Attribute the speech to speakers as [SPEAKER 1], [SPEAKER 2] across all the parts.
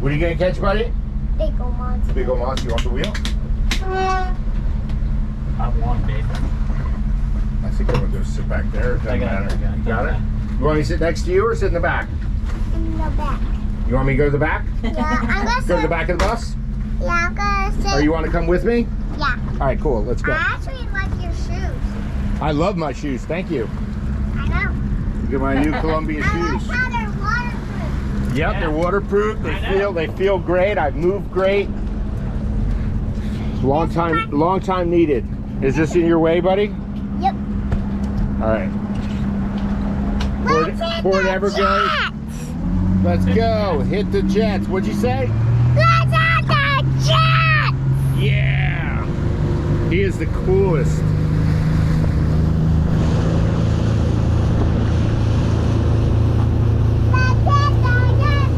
[SPEAKER 1] What are you gonna catch, buddy?
[SPEAKER 2] Big old monster.
[SPEAKER 1] Big old monster. You want the wheel?
[SPEAKER 3] I want big.
[SPEAKER 1] I think I'm gonna go sit back there. It doesn't matter. You got it? You want me to sit next to you or sit in the back?
[SPEAKER 2] In the back.
[SPEAKER 1] You want me to go to the back?
[SPEAKER 2] Yeah, I'm gonna
[SPEAKER 1] Go to
[SPEAKER 2] sit.
[SPEAKER 1] the back of the bus?
[SPEAKER 2] Yeah, I'm gonna sit.
[SPEAKER 1] Or you want to come with me?
[SPEAKER 2] Yeah.
[SPEAKER 1] All right, cool. Let's go.
[SPEAKER 2] I actually like your shoes.
[SPEAKER 1] I love my shoes. Thank you.
[SPEAKER 2] I know.
[SPEAKER 1] Look at my new Columbia
[SPEAKER 2] I like
[SPEAKER 1] shoes.
[SPEAKER 2] how they're waterproof.
[SPEAKER 1] Yep, they're waterproof. They feel great. I've moved great. It's long time needed. Is this in your way, buddy?
[SPEAKER 2] Yep.
[SPEAKER 1] All right.
[SPEAKER 2] Let's hit
[SPEAKER 1] Port
[SPEAKER 2] the
[SPEAKER 1] Everglades.
[SPEAKER 2] jets.
[SPEAKER 1] Let's go. Hit the jets. What'd you say?
[SPEAKER 2] Let's hit the jets.
[SPEAKER 1] Yeah. He is the coolest.
[SPEAKER 2] Let's hit the jets.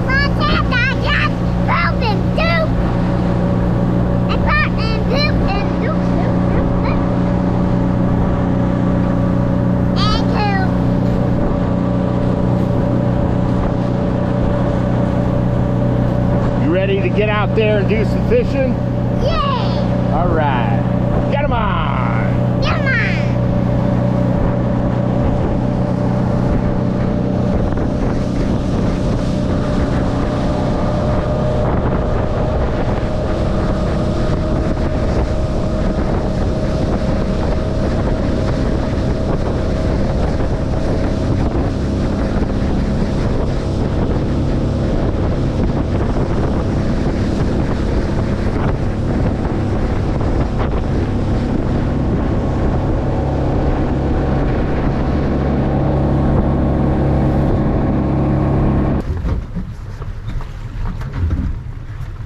[SPEAKER 2] Let's hit the jets. Boom and doop. And pop and doop and doop doop doop doop. And doop.
[SPEAKER 1] You ready to get out there and do some fishing?
[SPEAKER 2] Yay!
[SPEAKER 1] All right. Get 'em on.
[SPEAKER 2] Come on!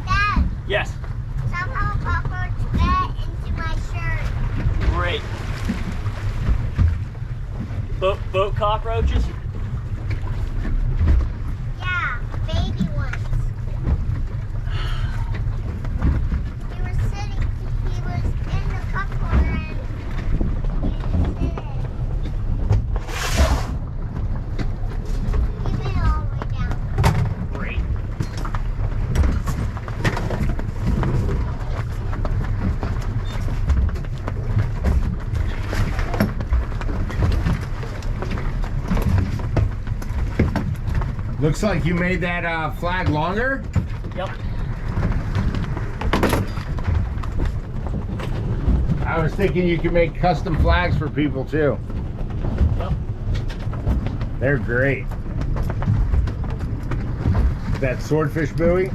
[SPEAKER 2] Dad,
[SPEAKER 3] Yes.
[SPEAKER 2] somehow a cockroach got into my shirt.
[SPEAKER 3] Great. Boat cockroaches?
[SPEAKER 2] Yeah, baby ones. He was in the cup holder and he was sitting. He went all the way down.
[SPEAKER 3] Great.
[SPEAKER 1] Looks like you made that flag longer.
[SPEAKER 3] Yep.
[SPEAKER 1] I was thinking you could make custom flags for people too.
[SPEAKER 3] Yep.
[SPEAKER 1] They're great. That swordfish buoy.
[SPEAKER 2] Now,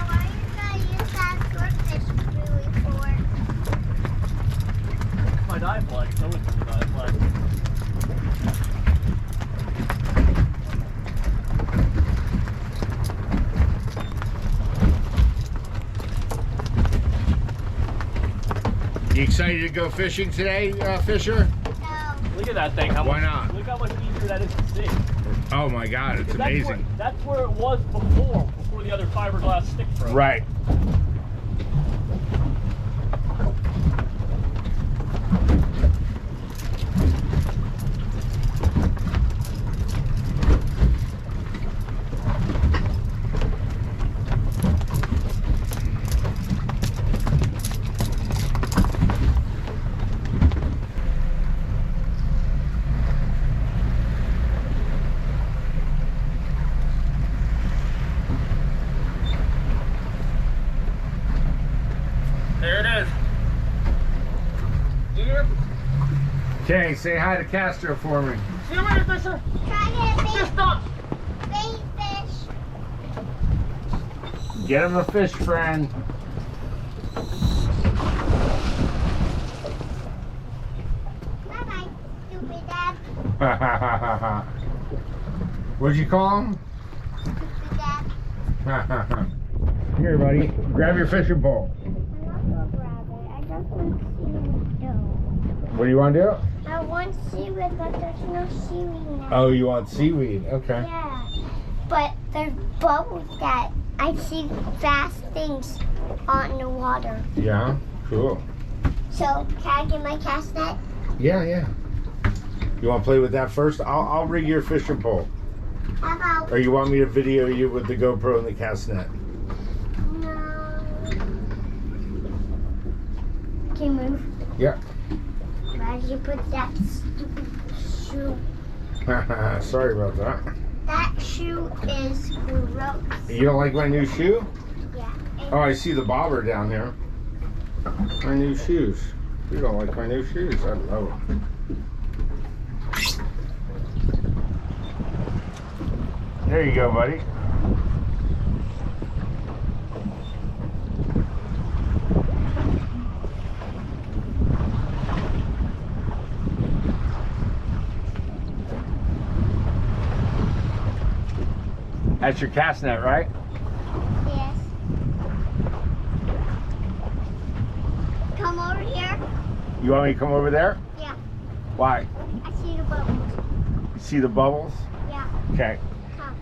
[SPEAKER 2] what are you going to use that swordfish buoy for?
[SPEAKER 3] My dive flag. So it's the dive flag.
[SPEAKER 1] You excited to go fishing today, Fisher?
[SPEAKER 2] No.
[SPEAKER 3] Look at that thing.
[SPEAKER 1] Why not?
[SPEAKER 3] Look how much easier that is to see.
[SPEAKER 1] Oh my God, it's
[SPEAKER 3] That's
[SPEAKER 1] amazing.
[SPEAKER 3] That's where it was before the other fiberglass stick broke.
[SPEAKER 1] Right.
[SPEAKER 3] There it is. Here.
[SPEAKER 1] Okay, say hi to Castro for me.
[SPEAKER 3] See you later, Fisher.
[SPEAKER 2] Try to get
[SPEAKER 3] Just stop.
[SPEAKER 2] bait fish.
[SPEAKER 1] Get him a fish friend.
[SPEAKER 2] Bye-bye, stupid dad.
[SPEAKER 1] What'd you call him?
[SPEAKER 2] Stupid dad.
[SPEAKER 1] Here, buddy. Grab your fishing pole.
[SPEAKER 2] I'm not gonna grab it. I just want to see it go.
[SPEAKER 1] What do you want to do?
[SPEAKER 2] I want seaweed, but there's no seaweed now.
[SPEAKER 1] Oh, you want seaweed? Okay.
[SPEAKER 2] Yeah. But there's bubbles that I see fast things on the water.
[SPEAKER 1] Yeah, cool.
[SPEAKER 2] So, can I get my cast net?
[SPEAKER 1] Yeah, yeah. You want to play with that first? I'll rig your fishing pole.
[SPEAKER 2] How about...
[SPEAKER 1] Or you want me to video you with the GoPro and the cast net?
[SPEAKER 2] No. Can you move?
[SPEAKER 1] Yeah.
[SPEAKER 2] Why did you put that stupid shoe?
[SPEAKER 1] Sorry about that.
[SPEAKER 2] That shoe is gross.
[SPEAKER 1] You don't like my new shoe?
[SPEAKER 2] Yeah.
[SPEAKER 1] Oh, I see the bobber down there. My new shoes. You don't like my new shoes? I love them. There you go, buddy. That's your cast net, right?
[SPEAKER 2] Yes. Come over here.
[SPEAKER 1] You want me to come over there?
[SPEAKER 2] Yeah.
[SPEAKER 1] Why?
[SPEAKER 2] I see the bubbles.
[SPEAKER 1] You see the bubbles?
[SPEAKER 2] Yeah.
[SPEAKER 1] Okay.
[SPEAKER 2] Come.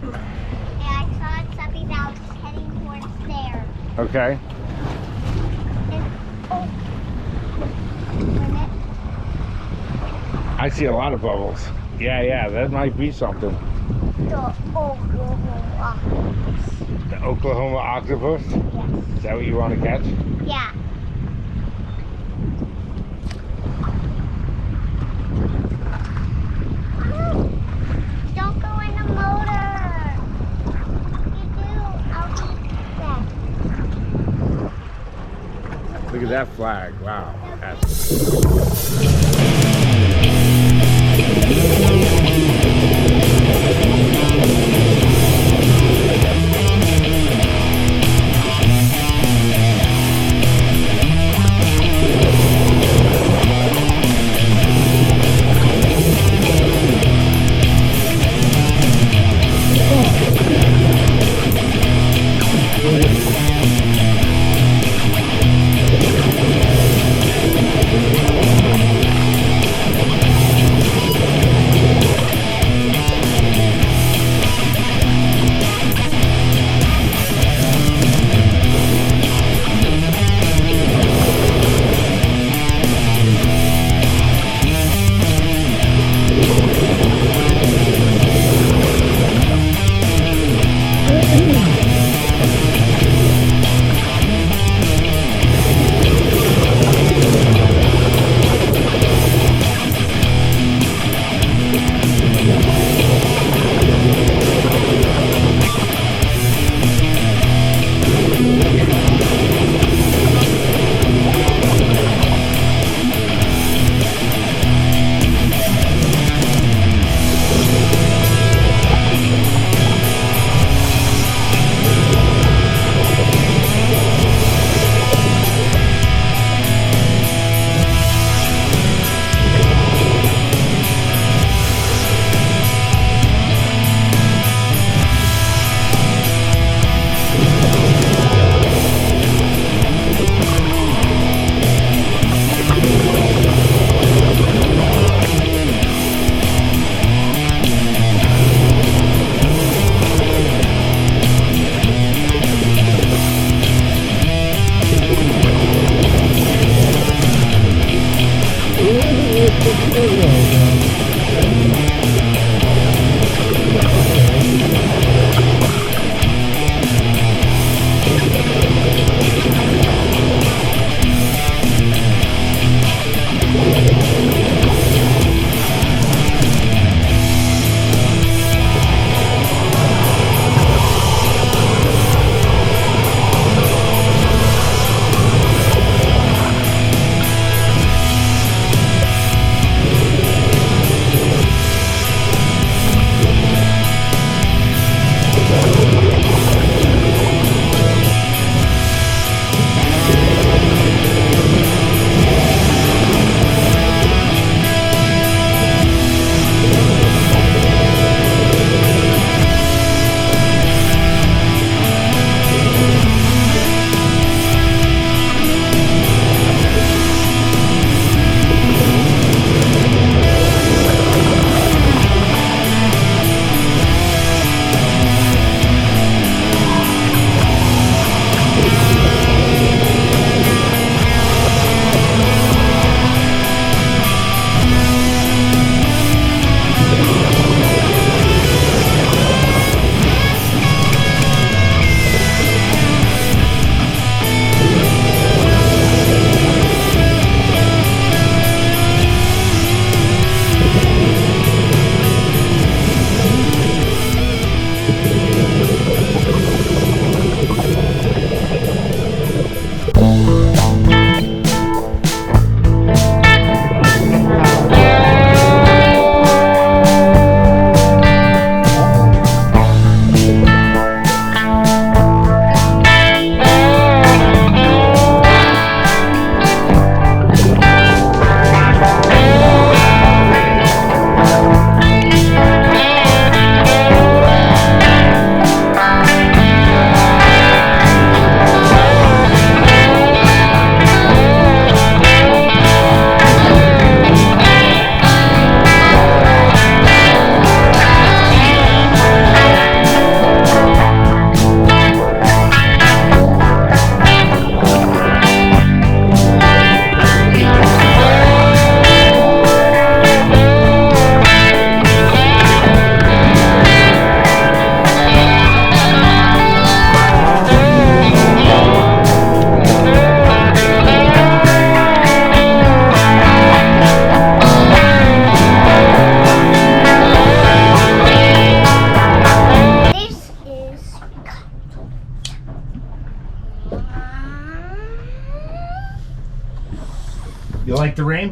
[SPEAKER 2] And I saw something that was heading towards there.
[SPEAKER 1] Okay.
[SPEAKER 2] And, oh. Wait a minute.
[SPEAKER 1] I see a lot of bubbles. Yeah, yeah, that might be something.
[SPEAKER 2] The Oklahoma octopus.
[SPEAKER 1] The Oklahoma octopus?
[SPEAKER 2] Yes.
[SPEAKER 1] Is that what you want to catch?
[SPEAKER 2] Yeah. Don't go in the motor. If you do, I'll be dead.
[SPEAKER 1] Look at that flag. Wow. That's...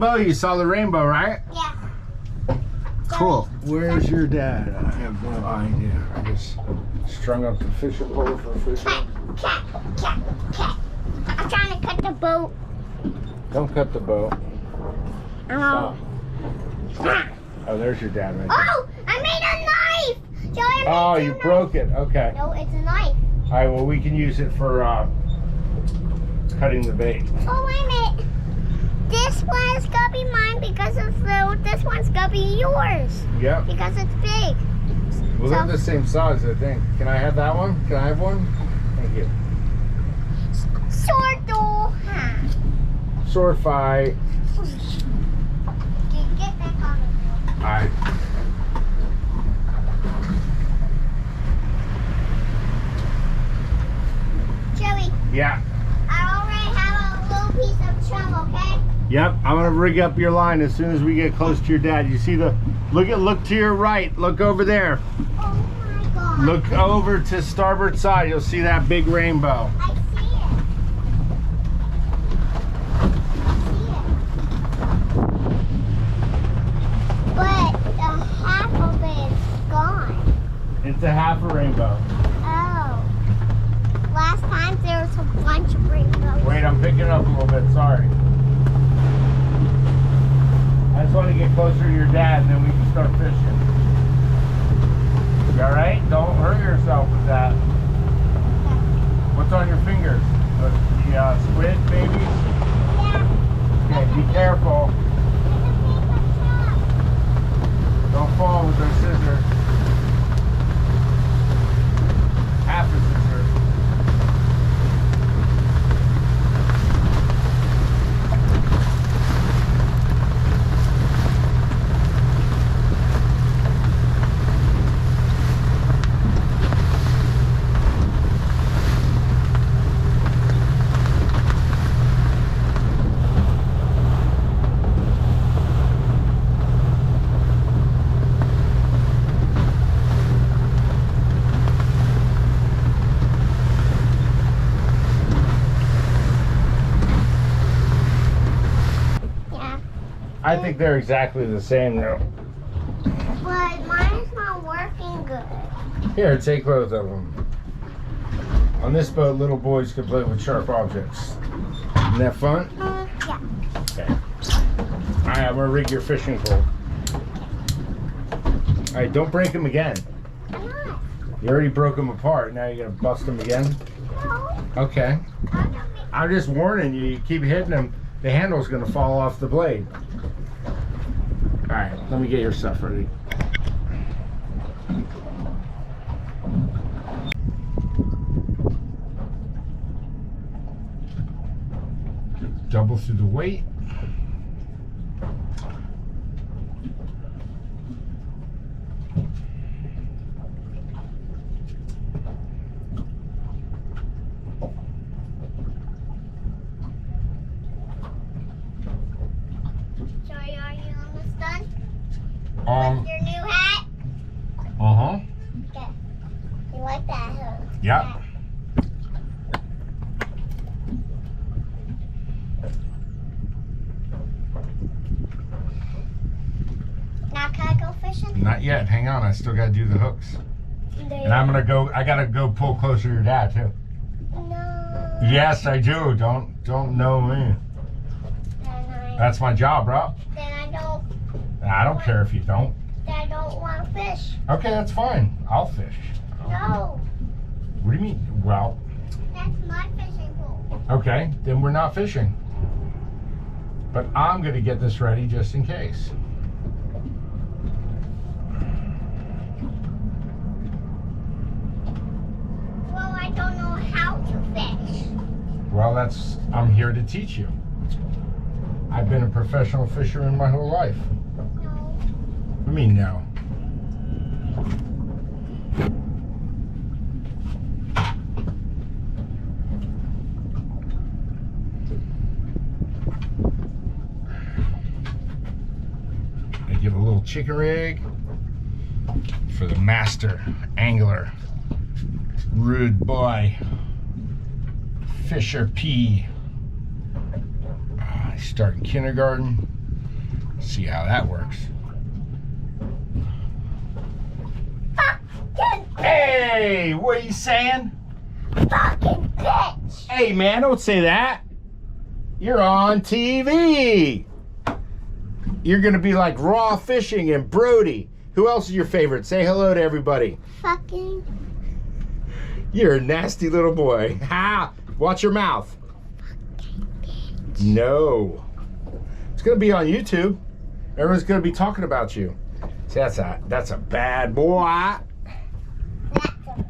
[SPEAKER 1] boat, you saw the rainbow, right?
[SPEAKER 2] Yeah.
[SPEAKER 1] Cool. Where's your dad? I have no idea. I just strung up the fishing pole for fishing.
[SPEAKER 2] Cat. I'm trying to cut the boat.
[SPEAKER 1] Don't cut the boat.
[SPEAKER 2] Oh.
[SPEAKER 1] Oh, there's your dad right there.
[SPEAKER 2] Oh, I made a knife. Joey, I made
[SPEAKER 1] Oh,
[SPEAKER 2] two
[SPEAKER 1] you
[SPEAKER 2] knives.
[SPEAKER 1] broke it. Okay.
[SPEAKER 2] No, it's a knife.
[SPEAKER 1] All right, well, we can use it for cutting the bait.
[SPEAKER 2] Oh, wait a minute. This one's gonna be mine because it's little. This one's gonna be yours
[SPEAKER 1] Yep.
[SPEAKER 2] because it's big.
[SPEAKER 1] Well, they're the same size, I think. Can I have that one? Can I have one? Thank you.
[SPEAKER 2] Sword door.
[SPEAKER 1] Sword fight.
[SPEAKER 2] Get back on the
[SPEAKER 1] All right.
[SPEAKER 2] Joey,
[SPEAKER 1] Yeah.
[SPEAKER 2] I already have a little piece of chum, okay?
[SPEAKER 1] Yep. I'm gonna rig up your line as soon as we get close to your dad. You see the? Look to your right. Look over there.
[SPEAKER 2] Oh my God.
[SPEAKER 1] Look over to starboard side. You'll see that big rainbow.
[SPEAKER 2] I see it. But half of it is gone.
[SPEAKER 1] It's a half a rainbow.
[SPEAKER 2] Oh. Last time there was a bunch of rainbows.
[SPEAKER 1] Wait, I'm picking it up a little bit. Sorry. I just want to get closer to your dad, and then we can start fishing. You all right? Don't hurt yourself with that. What's on your fingers? The squid, baby?
[SPEAKER 2] Yeah.
[SPEAKER 1] Okay, be careful.
[SPEAKER 2] It's a piece of chum.
[SPEAKER 1] Don't fall with those scissors. Half a scissor.
[SPEAKER 2] Yeah.
[SPEAKER 1] I think they're exactly the same though.
[SPEAKER 2] But mine's not working good.
[SPEAKER 1] Here, take both of them. On this boat, little boys can play with sharp objects. Isn't that fun?
[SPEAKER 2] Yeah.
[SPEAKER 1] Okay. All right, I'm gonna rig your fishing pole. All right, don't break them again.
[SPEAKER 2] I'm not.
[SPEAKER 1] You already broke them apart. Now you're gonna bust them again?
[SPEAKER 2] No.
[SPEAKER 1] Okay.
[SPEAKER 2] I'm not.
[SPEAKER 1] I'm just warning you. You keep hitting them, the handle's gonna fall off the blade. All right, let me get your stuff ready. Double through the weight.
[SPEAKER 2] Sorry, are you almost done?
[SPEAKER 1] Um.
[SPEAKER 2] Your new hat?
[SPEAKER 1] Uh-huh.
[SPEAKER 2] Okay. You like that, huh?
[SPEAKER 1] Yeah.
[SPEAKER 2] Now can I go fishing?
[SPEAKER 1] Not yet. Hang on. I still gotta do the hooks. And I'm gonna go. I gotta go pull closer to your dad too.
[SPEAKER 2] No.
[SPEAKER 1] Yes, I do. Don't know me. That's my job, bro.
[SPEAKER 2] Then
[SPEAKER 1] I don't care if you don't.
[SPEAKER 2] I don't want to fish.
[SPEAKER 1] Okay, that's fine. I'll fish.
[SPEAKER 2] No.
[SPEAKER 1] What do you mean? Well,
[SPEAKER 2] That's my fishing pole.
[SPEAKER 1] okay, then we're not fishing. But I'm gonna get this ready just in case.
[SPEAKER 2] Well, I don't know how to fish.
[SPEAKER 1] Well, I'm here to teach you. I've been a professional fisherman my whole life.
[SPEAKER 2] No.
[SPEAKER 1] What do you mean no? I give a little chicken rig for the master angler, rude boy, Fisher P. I start in kindergarten. See how that works. Hey, what are you saying?
[SPEAKER 2] Fucking bitch!
[SPEAKER 1] Hey, man, don't say that. You're on TV. You're gonna be like Raw Fishing and Brody. Who else is your favorite? Say hello to everybody.
[SPEAKER 2] Fucking.
[SPEAKER 1] You're a nasty little boy. Ha! Watch your mouth. No. It's gonna be on YouTube. Everyone's gonna be talking about you. See, that's a bad boy.
[SPEAKER 2] That's a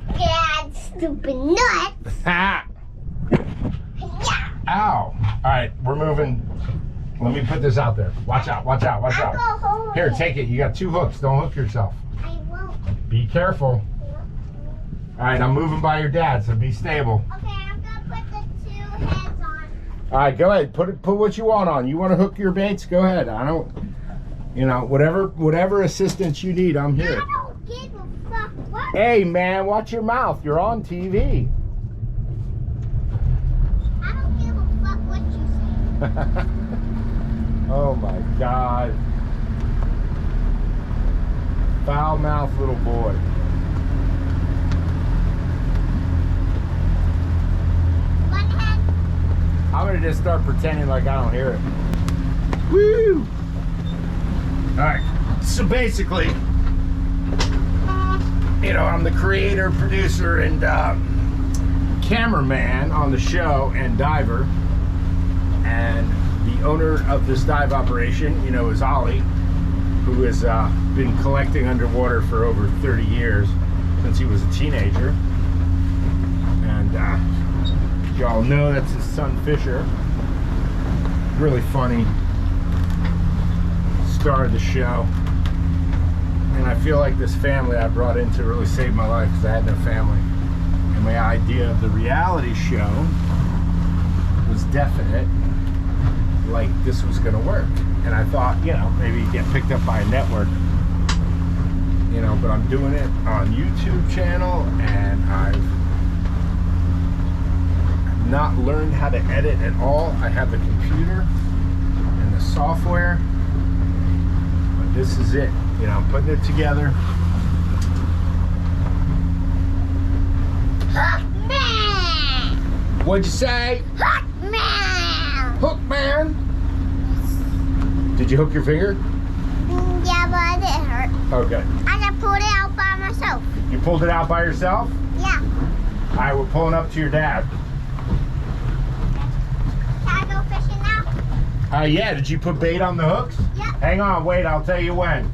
[SPEAKER 2] bad, stupid nut.
[SPEAKER 1] Ha!
[SPEAKER 2] Yeah.
[SPEAKER 1] Ow. Alright, we're moving. Let me put this out there. Watch out, watch out, watch
[SPEAKER 2] I'll
[SPEAKER 1] out.
[SPEAKER 2] go hold
[SPEAKER 1] Here,
[SPEAKER 2] it.
[SPEAKER 1] take it. You got 2 hooks. Don't hook yourself.
[SPEAKER 2] I won't.
[SPEAKER 1] Be careful. Alright, I'm moving by your dad, so be stable.
[SPEAKER 2] Okay, I'm gonna put the 2 heads on.
[SPEAKER 1] Alright, go ahead. Put what you want on. You want to hook your baits? Go ahead. I don't, whatever assistance you need, I'm here.
[SPEAKER 2] I don't give a fuck what.
[SPEAKER 1] Hey, man, watch your mouth. You're on TV.
[SPEAKER 2] I don't give a fuck what you say.
[SPEAKER 1] Oh my God. Foul mouthed little boy.
[SPEAKER 2] One head.
[SPEAKER 1] I'm gonna just start pretending like I don't hear it. Woo! Alright, so basically, I'm the creator, producer, and cameraman on the show and diver. And the owner of this dive operation, is Ollie, who has been collecting underwater for over 30 years since he was a teenager. And y'all know that's his son Fisher. Really funny star of the show. And I feel like this family I brought in to really saved my life because I had no family. And my idea of the reality show was definite. Like this was gonna work, and I thought, maybe you get picked up by a network, but I'm doing it on YouTube channel, and I've not learned how to edit at all. I have the computer and the software, but this is it. I'm putting it together.
[SPEAKER 2] Hook man!
[SPEAKER 1] What'd you say?
[SPEAKER 2] Hook man!
[SPEAKER 1] Hook man! Did you hook your finger?
[SPEAKER 2] Yeah, but it hurt.
[SPEAKER 1] Okay.
[SPEAKER 2] I just pulled it out by myself.
[SPEAKER 1] You pulled it out by yourself?
[SPEAKER 2] Yeah.
[SPEAKER 1] All right, we're pulling up to your dad.
[SPEAKER 2] Can I go fishing now?
[SPEAKER 1] Yeah, did you put bait on the hooks?
[SPEAKER 2] Yep.
[SPEAKER 1] Hang on, wait, I'll tell you when.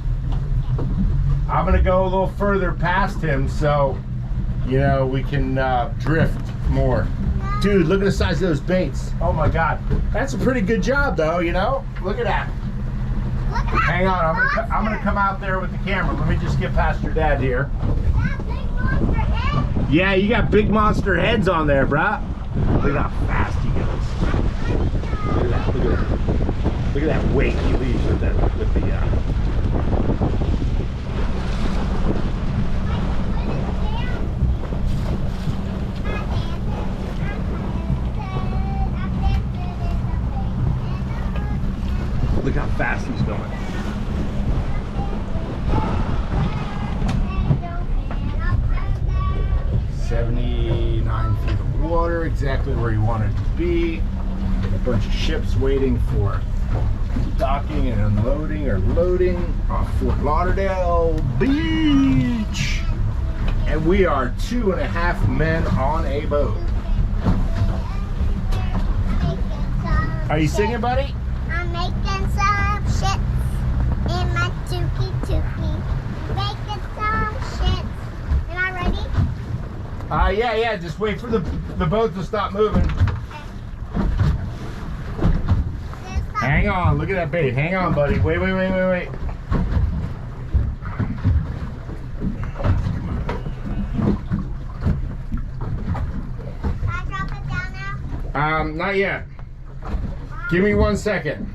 [SPEAKER 1] I'm gonna go a little further past him so, we can drift more. Dude, look at the size of those baits. Oh my God. That's a pretty good job though, Look at that.
[SPEAKER 2] Look at that.
[SPEAKER 1] Hang on, I'm gonna come out there with the camera. Let me just get past your dad here.
[SPEAKER 2] That big monster head.
[SPEAKER 1] Yeah, you got big monster heads on there, bruh. Look at how fast he goes. Look at that, look at that. Look at that weight he leaves with the Look how fast he's going. 79 feet of water, exactly where you wanted to be. A bunch of ships waiting for docking and unloading or loading off Fort Lauderdale Beach. And we are 2.5 men on a boat. Are you singing, buddy?
[SPEAKER 2] I'm making some shit in my tookie. Making some shit. Am I ready?
[SPEAKER 1] Yeah, just wait for the boat to stop moving. Hang on, look at that bait. Hang on, buddy. Wait.
[SPEAKER 2] Can I drop it down now?
[SPEAKER 1] Not yet. Give me 1 second.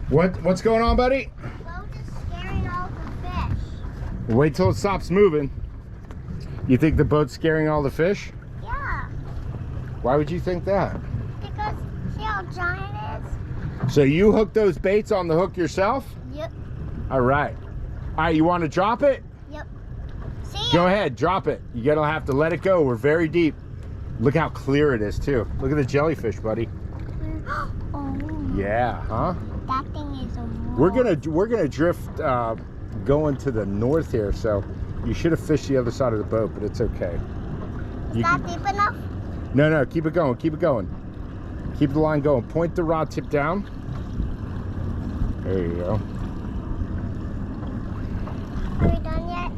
[SPEAKER 1] What's going on, buddy?
[SPEAKER 2] Boat is scaring all the fish.
[SPEAKER 1] Wait till it stops moving. You think the boat's scaring all the fish?
[SPEAKER 2] Yeah.
[SPEAKER 1] Why would you think that?
[SPEAKER 2] Because see how giant it is?
[SPEAKER 1] So you hook those baits on the hook yourself?
[SPEAKER 2] Yep.
[SPEAKER 1] All right. All right, you want to drop it?
[SPEAKER 2] Yep. See?
[SPEAKER 1] Go ahead, drop it. You're gonna have to let it go. We're very deep. Look how clear it is too. Look at the jellyfish, buddy.
[SPEAKER 2] Oh.
[SPEAKER 1] Yeah, huh?
[SPEAKER 2] That thing is a
[SPEAKER 1] We're gonna drift going to the north here, so you should have fished the other side of the boat, but it's okay.
[SPEAKER 2] Is that deep enough?
[SPEAKER 1] No, keep it going, keep it going. Keep the line going. Point the rod tip down. There you go.
[SPEAKER 2] Are we done yet?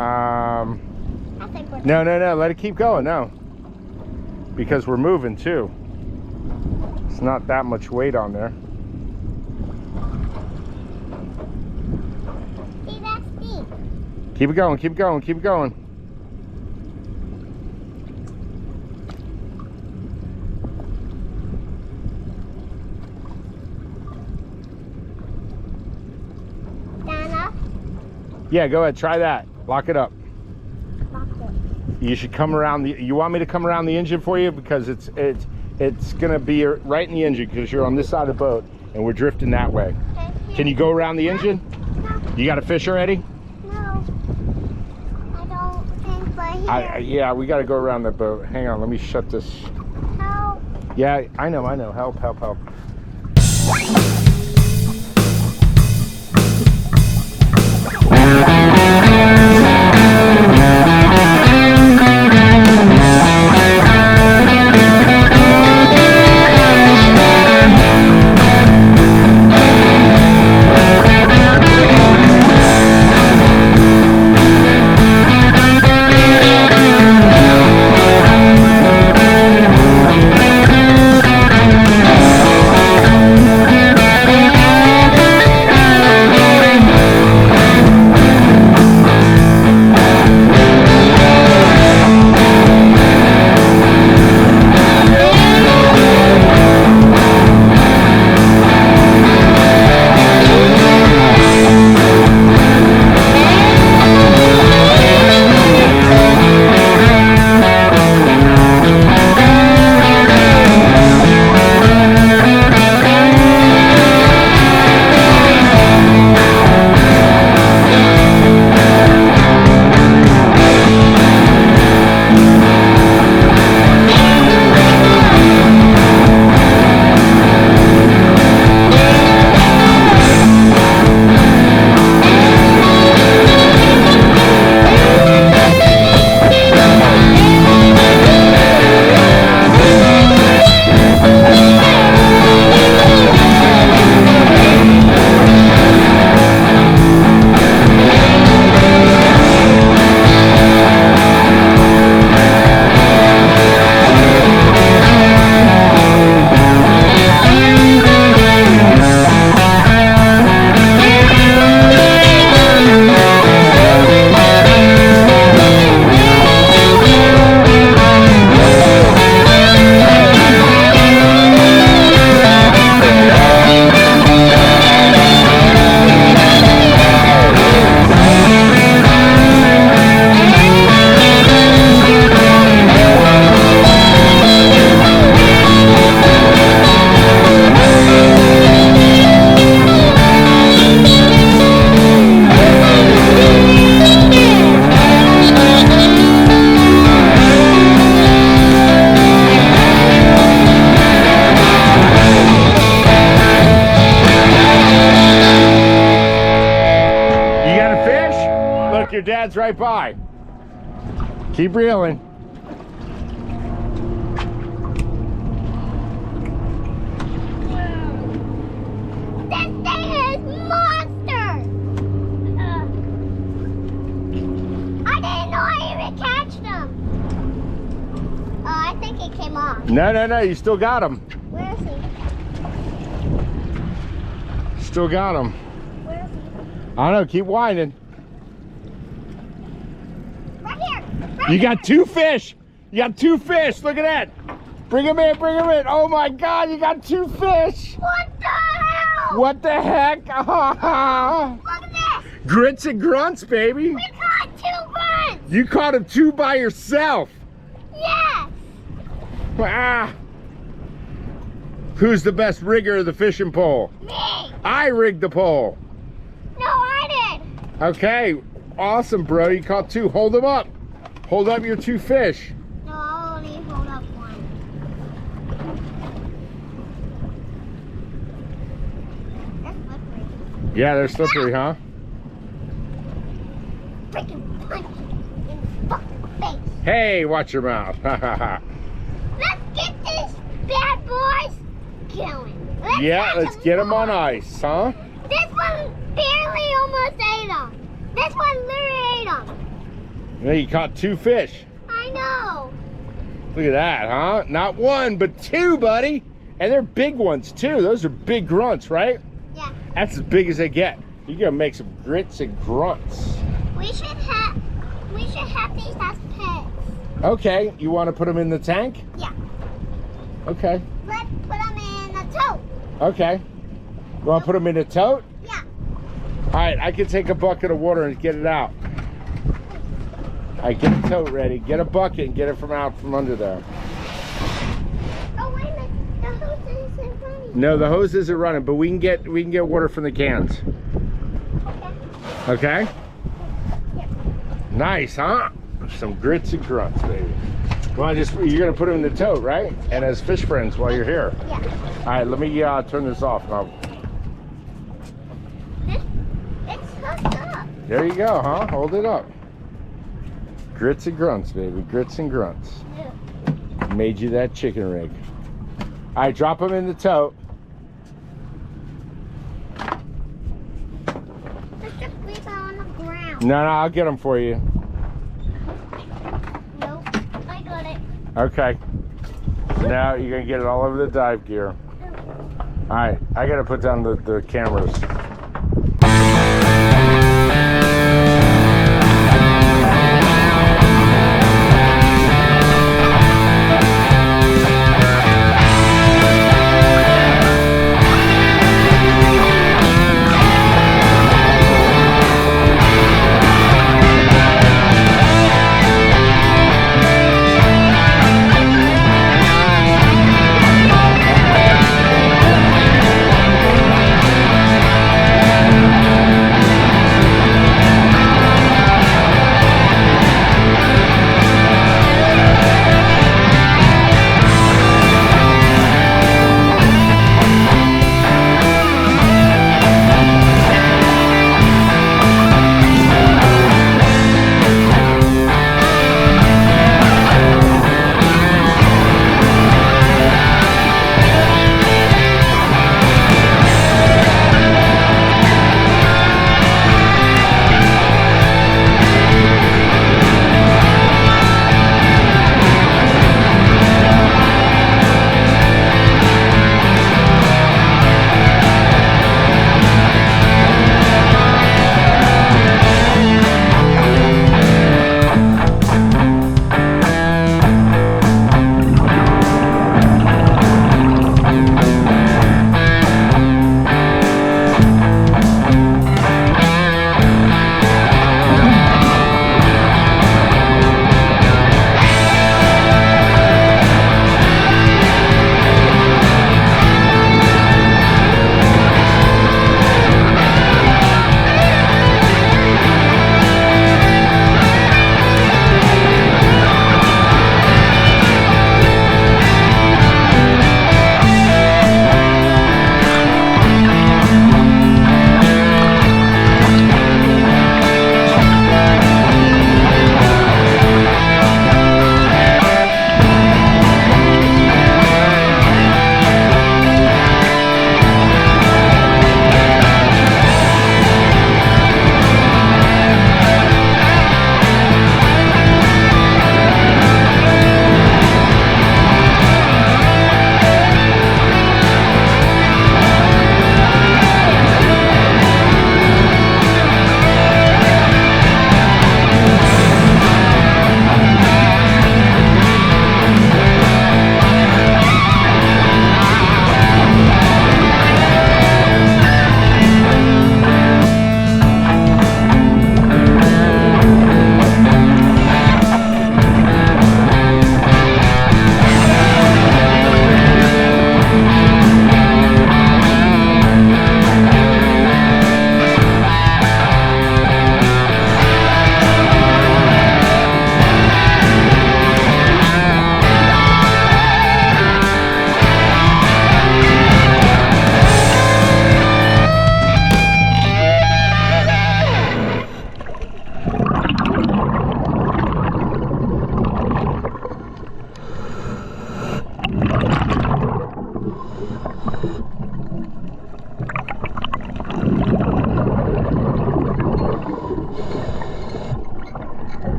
[SPEAKER 2] I think we're done.
[SPEAKER 1] No, let it keep going, no. Because we're moving too. It's not that much weight on there.
[SPEAKER 2] See, that's deep.
[SPEAKER 1] Keep it going, keep it going, keep it going.
[SPEAKER 2] Dana?
[SPEAKER 1] Yeah, go ahead, try that. Lock it up.
[SPEAKER 2] Lock it.
[SPEAKER 1] You should come around the, you want me to come around the engine for you? Because it's gonna be right in the engine because you're on this side of the boat and we're drifting that way.
[SPEAKER 2] Okay, here.
[SPEAKER 1] Can you go around the engine?
[SPEAKER 2] No.
[SPEAKER 1] You got a fish already?
[SPEAKER 2] No. I don't think, but here.
[SPEAKER 1] Yeah, we gotta go around the boat. Hang on, let me shut this.
[SPEAKER 2] Help.
[SPEAKER 1] Yeah, I know. Help. Your dad's right by. Keep reeling.
[SPEAKER 2] This thing is monster. I didn't know I even catch them. Oh, I think he came off.
[SPEAKER 1] No, you still got him.
[SPEAKER 2] Where is he?
[SPEAKER 1] Still got him.
[SPEAKER 2] Where is he?
[SPEAKER 1] I don't know, keep whining.
[SPEAKER 2] Right
[SPEAKER 1] You got two fish. You got two fish. Look at that. Bring them in. Oh my God, you got two fish.
[SPEAKER 2] What the hell?
[SPEAKER 1] What the heck?
[SPEAKER 2] Look at this.
[SPEAKER 1] Grits and grunts, baby.
[SPEAKER 2] We caught two grunts.
[SPEAKER 1] You caught him 2 by yourself.
[SPEAKER 2] Yes.
[SPEAKER 1] Ah. Who's the best rigger of the fishing pole?
[SPEAKER 2] Me.
[SPEAKER 1] I rigged the pole.
[SPEAKER 2] No, I did.
[SPEAKER 1] Okay, awesome, bro. You caught 2. Hold them up. Hold up your 2 fish.
[SPEAKER 2] No, I'll only hold up one. That's slippery.
[SPEAKER 1] Yeah, they're slippery, huh?
[SPEAKER 2] Freaking punch in the fucking face.
[SPEAKER 1] Hey, watch your mouth.
[SPEAKER 2] Let's get these bad boys going.
[SPEAKER 1] Let's get them on ice, huh?
[SPEAKER 2] This one barely almost ate them. This one literally ate them.
[SPEAKER 1] Yeah, you caught 2 fish.
[SPEAKER 2] I know.
[SPEAKER 1] Look at that, huh? Not 1, but 2, buddy. And they're big ones, too. Those are big grunts, right?
[SPEAKER 2] Yeah.
[SPEAKER 1] That's as big as they get. You're gonna make some grits and grunts.
[SPEAKER 2] We should have these as pets.
[SPEAKER 1] Okay, you want to put them in the tank?
[SPEAKER 2] Yeah.
[SPEAKER 1] Okay.
[SPEAKER 2] Let's put them in the tote.
[SPEAKER 1] Okay. You want to put them in a tote?
[SPEAKER 2] Yeah.
[SPEAKER 1] All right, I can take a bucket of water and get it out. All right, get a tote ready. Get a bucket and get it from out from under there.
[SPEAKER 2] Oh wait a minute, the hose isn't running.
[SPEAKER 1] No, the hose isn't running, but we can get water from the cans.
[SPEAKER 2] Okay.
[SPEAKER 1] Okay?
[SPEAKER 2] Yeah.
[SPEAKER 1] Nice, huh? Some grits and grunts, baby. Come on, you're gonna put them in the tote, right? And as fish friends while you're here.
[SPEAKER 2] Yeah.
[SPEAKER 1] All right, let me turn this off.
[SPEAKER 2] It's hooked up.
[SPEAKER 1] There you go, huh? Hold it up. Grits and grunts, baby. Grits and grunts.
[SPEAKER 2] Yeah.
[SPEAKER 1] Made you that chicken rig. All right, drop them in the tote.
[SPEAKER 2] There's just leave on the ground.
[SPEAKER 1] No, I'll get them for you.
[SPEAKER 2] Nope. I got it.
[SPEAKER 1] Okay. Now you're gonna get it all over the dive gear. All right, I gotta put down the cameras.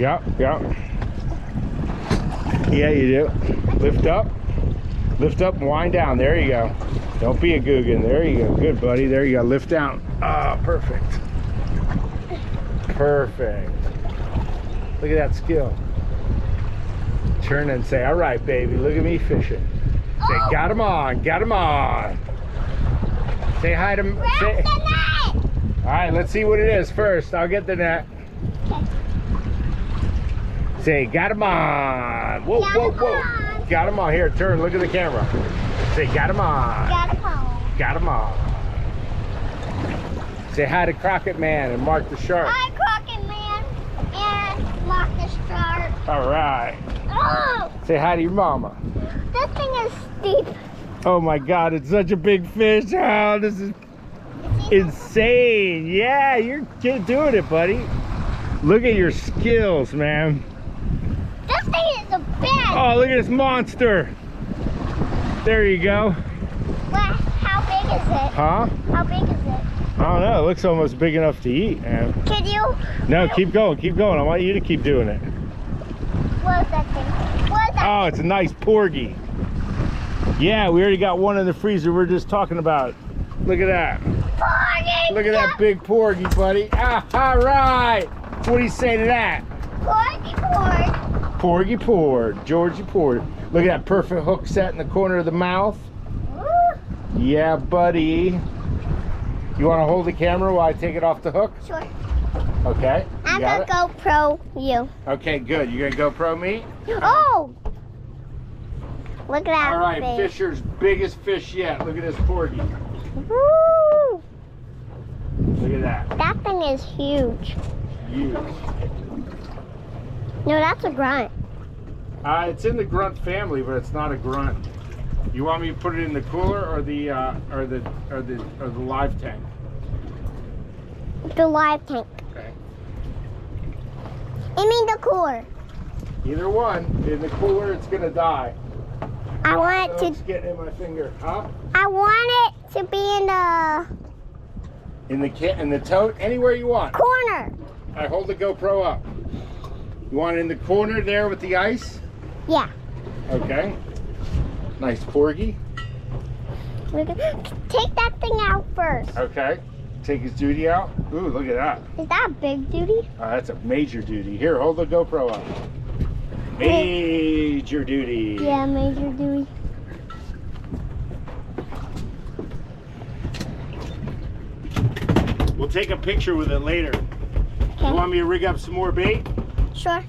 [SPEAKER 1] Yep, yep. Yeah, you do. Lift up. Lift up and wind down. There you go. Don't be a Guggen. There you go. Good, buddy. There you go. Lift down. Ah, perfect. Perfect. Look at that skill. Turn and say, all right, baby, look at me fishing. Say, got him on. Got him on. Say hi to... Say, all right, let's see what it is first. I'll get the net.
[SPEAKER 2] Okay.
[SPEAKER 1] Say, got him on. Whoa, whoa, whoa. Got him on. Here, turn. Look at the camera. Say, got him on.
[SPEAKER 2] Got him on.
[SPEAKER 1] Got him on. Say hi to Crockett Man and Mark the Shark.
[SPEAKER 2] Hi, Crockett Man and Mark the Shark.
[SPEAKER 1] All right.
[SPEAKER 2] Oh,
[SPEAKER 1] Say hi to your mama.
[SPEAKER 2] this thing is steep.
[SPEAKER 1] Oh my God, it's such a big fish. Oh, this is insane. Yeah, you're doing it, buddy. Look at your skills, man.
[SPEAKER 2] This thing is a big.
[SPEAKER 1] Oh, look at this monster. There you go.
[SPEAKER 2] What? How big is it?
[SPEAKER 1] Huh?
[SPEAKER 2] How big is it?
[SPEAKER 1] I don't know. It looks almost big enough to eat, man.
[SPEAKER 2] Can you?
[SPEAKER 1] No, keep going. Keep going. I want you to keep doing it.
[SPEAKER 2] What is that thing? What is that?
[SPEAKER 1] Oh, it's a nice porgy. Yeah, we already got one in the freezer. We're just talking about. Look at that.
[SPEAKER 2] Porgy.
[SPEAKER 1] Look at that big porgy, buddy. Ah, all right. What do you say to that?
[SPEAKER 2] Porgy port.
[SPEAKER 1] Porgy poured. Georgie poured. Look at that perfect hook set in the corner of the mouth.
[SPEAKER 2] Ooh,
[SPEAKER 1] Yeah, buddy. You want to hold the camera while I take it off the hook?
[SPEAKER 2] sure.
[SPEAKER 1] Okay.
[SPEAKER 2] I'm
[SPEAKER 1] got
[SPEAKER 2] gonna GoPro you.
[SPEAKER 1] Okay, good. You're gonna GoPro me?
[SPEAKER 2] Oh! Look at that
[SPEAKER 1] All right,
[SPEAKER 2] fish.
[SPEAKER 1] Fisher's biggest fish yet. Look at this porgy.
[SPEAKER 2] Woo!
[SPEAKER 1] Look at that.
[SPEAKER 2] That thing is huge.
[SPEAKER 1] Huge.
[SPEAKER 2] No, that's a grunt.
[SPEAKER 1] It's in the grunt family, but it's not a grunt. You want me to put it in the cooler or the live tank?
[SPEAKER 2] The live tank.
[SPEAKER 1] Okay.
[SPEAKER 2] I mean the cooler.
[SPEAKER 1] Either one. In the cooler, it's gonna die.
[SPEAKER 2] I want it
[SPEAKER 1] It's
[SPEAKER 2] to.
[SPEAKER 1] getting in my finger. Huh?
[SPEAKER 2] I want it to be in the
[SPEAKER 1] In the tote, anywhere you want.
[SPEAKER 2] corner.
[SPEAKER 1] I hold the GoPro up. You want it in the corner there with the ice?
[SPEAKER 2] Yeah.
[SPEAKER 1] Okay. Nice porgy.
[SPEAKER 2] Look at, take that thing out first.
[SPEAKER 1] Okay. Take his duty out. Ooh, look at that.
[SPEAKER 2] Is that a big duty?
[SPEAKER 1] That's a major duty. Here, hold the GoPro up. Major duty.
[SPEAKER 2] Yeah, major duty.
[SPEAKER 1] We'll take a picture with it later.
[SPEAKER 2] Okay.
[SPEAKER 1] You want me to rig up some more bait?
[SPEAKER 2] Sure.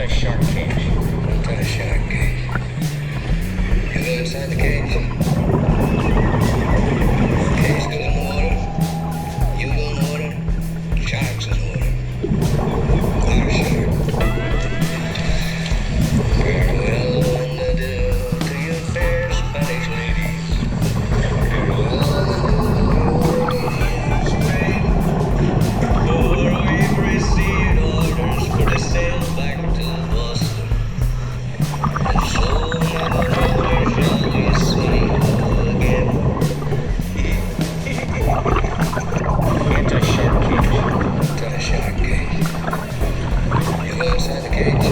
[SPEAKER 4] a shark cage. Into the shark cage. You go inside the cage. Cage goes in the water. You go in the water. Sharks in the water. Not a shark. Farewell and adieu to you fair Spanish ladies. Farewell and adieu. For we've received orders for the sail back to Boston. And so never shall we see you again. Into a shark cage. Into a shark cage. You go inside the cage.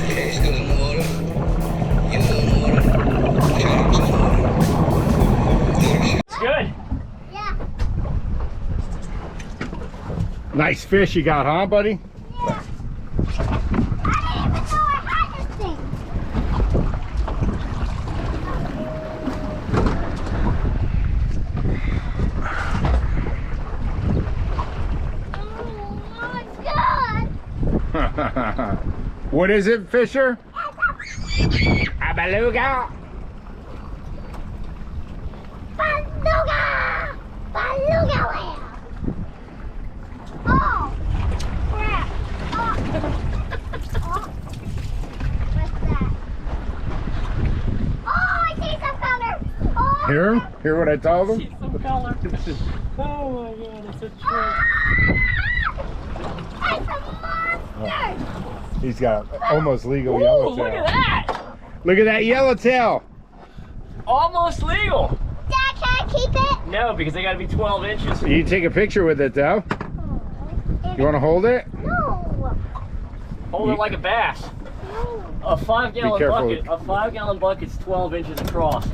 [SPEAKER 4] Cage goes in the water. You go in the water. Sharks in the water.
[SPEAKER 3] It's good.
[SPEAKER 2] Yeah.
[SPEAKER 1] Nice fish you got, huh, buddy?
[SPEAKER 2] Yeah. I didn't even know I had this thing. Oh my God.
[SPEAKER 1] What is it, Fisher? A beluga.
[SPEAKER 2] Beluga! Beluga whale! Oh! Crap! Oh! Oh! What's that? Oh, I see some color! Oh!
[SPEAKER 1] Hear what I told him?
[SPEAKER 3] See some color. Oh my God, it's a trick.
[SPEAKER 2] It's a monster!
[SPEAKER 1] He's got almost legal
[SPEAKER 3] Ooh,
[SPEAKER 1] yellowtail.
[SPEAKER 3] look at that!
[SPEAKER 1] Look at that yellowtail.
[SPEAKER 3] Almost legal.
[SPEAKER 2] Dad, can I keep it?
[SPEAKER 3] No, because they got to be 12 inches.
[SPEAKER 1] You take a picture with it though. You want to hold it?
[SPEAKER 2] No!
[SPEAKER 3] Hold it like a bass.
[SPEAKER 2] No!
[SPEAKER 3] A 5-gallon
[SPEAKER 1] careful.
[SPEAKER 3] bucket. A 5-gallon bucket's 12 inches across.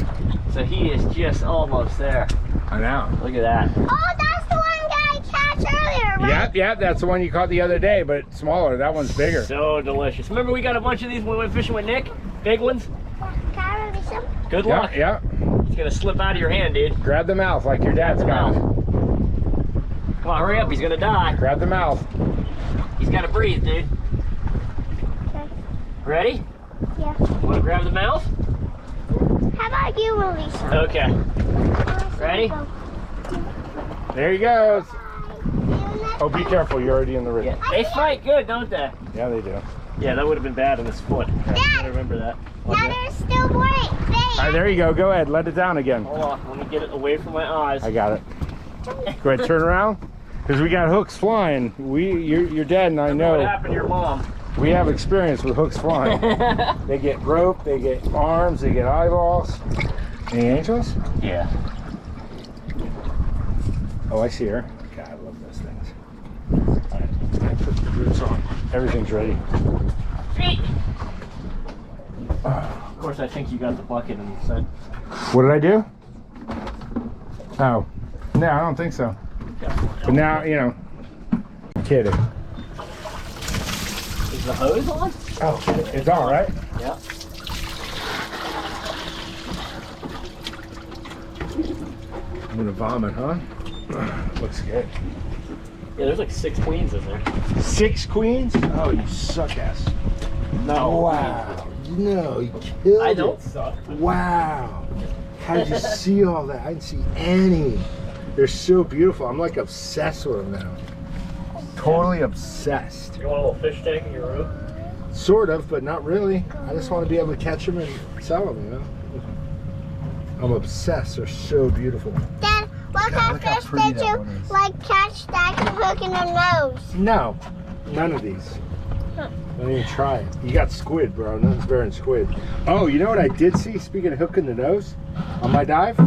[SPEAKER 3] So he is just almost there.
[SPEAKER 1] I know.
[SPEAKER 3] Look at that.
[SPEAKER 2] Oh, that's the one guy catch earlier, right?
[SPEAKER 1] Yep, that's the one you caught the other day, but smaller. That one's bigger.
[SPEAKER 3] So delicious. Remember we got a bunch of these when we went fishing with Nick? Big ones?
[SPEAKER 2] Can I release him?
[SPEAKER 3] Good
[SPEAKER 1] Yeah,
[SPEAKER 3] luck.
[SPEAKER 1] yeah.
[SPEAKER 3] It's gonna slip out of your hand, dude.
[SPEAKER 1] Grab the mouth like your dad's got.
[SPEAKER 3] Come on, hurry up. He's gonna die.
[SPEAKER 1] Grab the mouth.
[SPEAKER 3] He's gotta breathe, dude.
[SPEAKER 2] Okay.
[SPEAKER 3] Ready?
[SPEAKER 2] Yeah.
[SPEAKER 3] Wanna grab the mouth?
[SPEAKER 2] How about you release him?
[SPEAKER 3] Okay. Ready?
[SPEAKER 1] There he goes.
[SPEAKER 2] Bye.
[SPEAKER 1] Oh, be careful. You're already in the rig.
[SPEAKER 3] Yeah. They fight good, don't they?
[SPEAKER 1] Yeah, they do.
[SPEAKER 3] Yeah, that would have been bad on his foot. I remember that.
[SPEAKER 2] Now there's still more.
[SPEAKER 1] All right, there you go. Go ahead. Let it down again.
[SPEAKER 3] Hold on. Let me get it away from my eyes.
[SPEAKER 1] I got it. Go ahead. Turn around. Because we got hooks flying. Your dad and I
[SPEAKER 3] Remember what
[SPEAKER 1] know
[SPEAKER 3] happened to your mom?
[SPEAKER 1] we have experience with hooks flying. They get rope. They get arms. They get eyeballs. Any angels?
[SPEAKER 3] Yeah.
[SPEAKER 1] Oh, I see her. God, I love those things. All right, put the boots on. Everything's ready.
[SPEAKER 3] Sweet. Of course, I think you got the bucket and said.
[SPEAKER 1] What did I do? Oh, no, I don't think so. But now, you know, I'm kidding.
[SPEAKER 3] Is the hose on?
[SPEAKER 1] Oh, it's on, right?
[SPEAKER 3] Yeah.
[SPEAKER 1] I'm gonna vomit, huh? Looks good.
[SPEAKER 3] Yeah, there's like 6 queens in there.
[SPEAKER 1] 6 queens? Oh, you suck ass.
[SPEAKER 3] No.
[SPEAKER 1] Wow. No, you killed
[SPEAKER 3] I
[SPEAKER 1] it.
[SPEAKER 3] don't suck.
[SPEAKER 1] Wow. How did you see all that? I didn't see any. They're so beautiful. I'm like obsessed with them now. Totally obsessed.
[SPEAKER 3] You want a little fish tank in your room?
[SPEAKER 1] Sort of, but not really. I just want to be able to catch them and sell them, you know? I'm obsessed. They're so beautiful.
[SPEAKER 2] Dad, what kind
[SPEAKER 1] look
[SPEAKER 2] of
[SPEAKER 1] how
[SPEAKER 2] fish
[SPEAKER 1] pretty
[SPEAKER 2] did
[SPEAKER 1] that
[SPEAKER 2] you
[SPEAKER 1] one is.
[SPEAKER 2] like catch that can hook in the nose?
[SPEAKER 1] No, none of these. Don't even try it. You got squid, bro. Nothing's better than squid. Oh, you know what I did see? Speaking of hook in the nose, on my dive,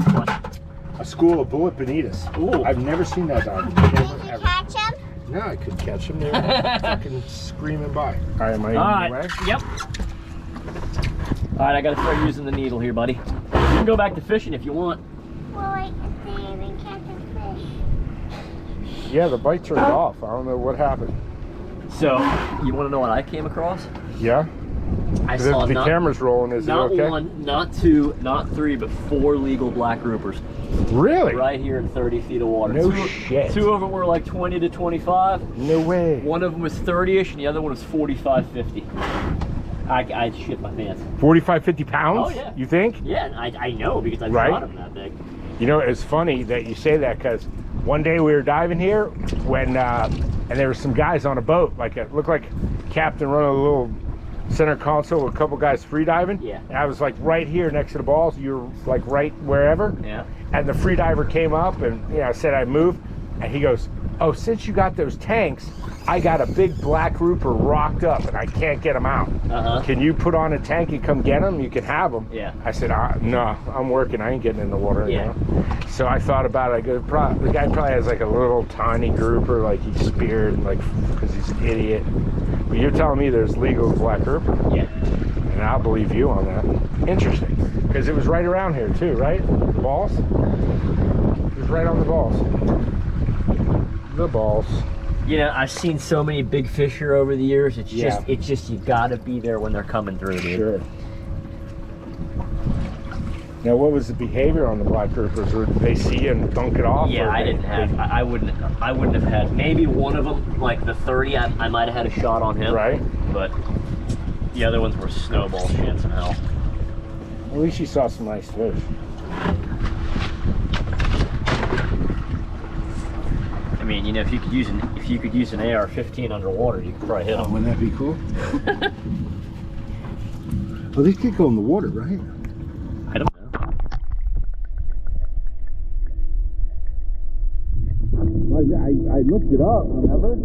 [SPEAKER 1] a school of bullet bonitas.
[SPEAKER 3] Ooh.
[SPEAKER 1] I've never seen that dive.
[SPEAKER 2] Did
[SPEAKER 1] Never,
[SPEAKER 2] you
[SPEAKER 1] ever.
[SPEAKER 2] catch him?
[SPEAKER 1] No, I couldn't catch them. They were fucking screaming by. All right, am I
[SPEAKER 3] All
[SPEAKER 1] in
[SPEAKER 3] right.
[SPEAKER 1] the way?
[SPEAKER 3] Yep. All right, I gotta start using the needle here, buddy. You can go back to fishing if you want.
[SPEAKER 2] Well, wait, they even catching fish.
[SPEAKER 1] Yeah, the bite turned off. I don't know what happened.
[SPEAKER 3] So, you want to know what I came across?
[SPEAKER 1] Yeah?
[SPEAKER 3] I saw
[SPEAKER 1] the
[SPEAKER 3] not,
[SPEAKER 1] camera's rolling. Is it
[SPEAKER 3] not
[SPEAKER 1] okay?
[SPEAKER 3] one, not two, not three, but 4 legal black groupers
[SPEAKER 1] Really?
[SPEAKER 3] right here in 30 feet of water.
[SPEAKER 1] No
[SPEAKER 3] two,
[SPEAKER 1] shit.
[SPEAKER 3] 2 of them were like 20 to 25.
[SPEAKER 1] No way.
[SPEAKER 3] One of them was 30-ish, and the other one was 45, 50. I shit my pants.
[SPEAKER 1] 45, 50 pounds?
[SPEAKER 3] Oh, yeah.
[SPEAKER 1] You think?
[SPEAKER 3] Yeah, and I know because I've
[SPEAKER 1] Right.
[SPEAKER 3] shot them that big.
[SPEAKER 1] You know, it's funny that you say that because one day we were diving here when, and there were some guys on a boat, like it looked like captain running a little center console with a couple guys free diving.
[SPEAKER 3] Yeah.
[SPEAKER 1] And I was like right here next to the balls. You were like right wherever.
[SPEAKER 3] Yeah.
[SPEAKER 1] And the free diver came up and I said I'd move, and he goes, "Oh, since you got those tanks, I got a big black grouper rocked up and I can't get them out. Can you put on a tank and come get them? You can have them."
[SPEAKER 3] Yeah.
[SPEAKER 1] I said, "No, I'm working. I ain't getting in the water."
[SPEAKER 3] Yeah.
[SPEAKER 1] So I thought about it. I go, the guy probably has like a little tiny grouper, like he speared, like because he's an idiot. But you're telling me there's legal black grouper,
[SPEAKER 3] Yeah.
[SPEAKER 1] and I'll believe you on that. Interesting, because it was right around here too, right? The balls. It was right on the balls. The balls.
[SPEAKER 3] You know, I've seen so many big fish here over the years. It's
[SPEAKER 1] Yeah.
[SPEAKER 3] just you gotta be there when they're coming through, dude.
[SPEAKER 1] Sure. Now, what was the behavior on the black groupers? Or did they see you and dunk it off?
[SPEAKER 3] Yeah,
[SPEAKER 1] or
[SPEAKER 3] I didn't have. I wouldn't have had. Maybe one of them, like the 30, I might have had a shot on him.
[SPEAKER 1] Right.
[SPEAKER 3] But the other ones were snowball chance in hell.
[SPEAKER 1] At least you saw some nice fish.
[SPEAKER 3] I mean, you know, if you could use an AR-15 underwater, you could probably hit them.
[SPEAKER 5] Wouldn't that be cool? Well, these could go in the water, right?
[SPEAKER 3] I don't know.
[SPEAKER 5] I looked it up, remember?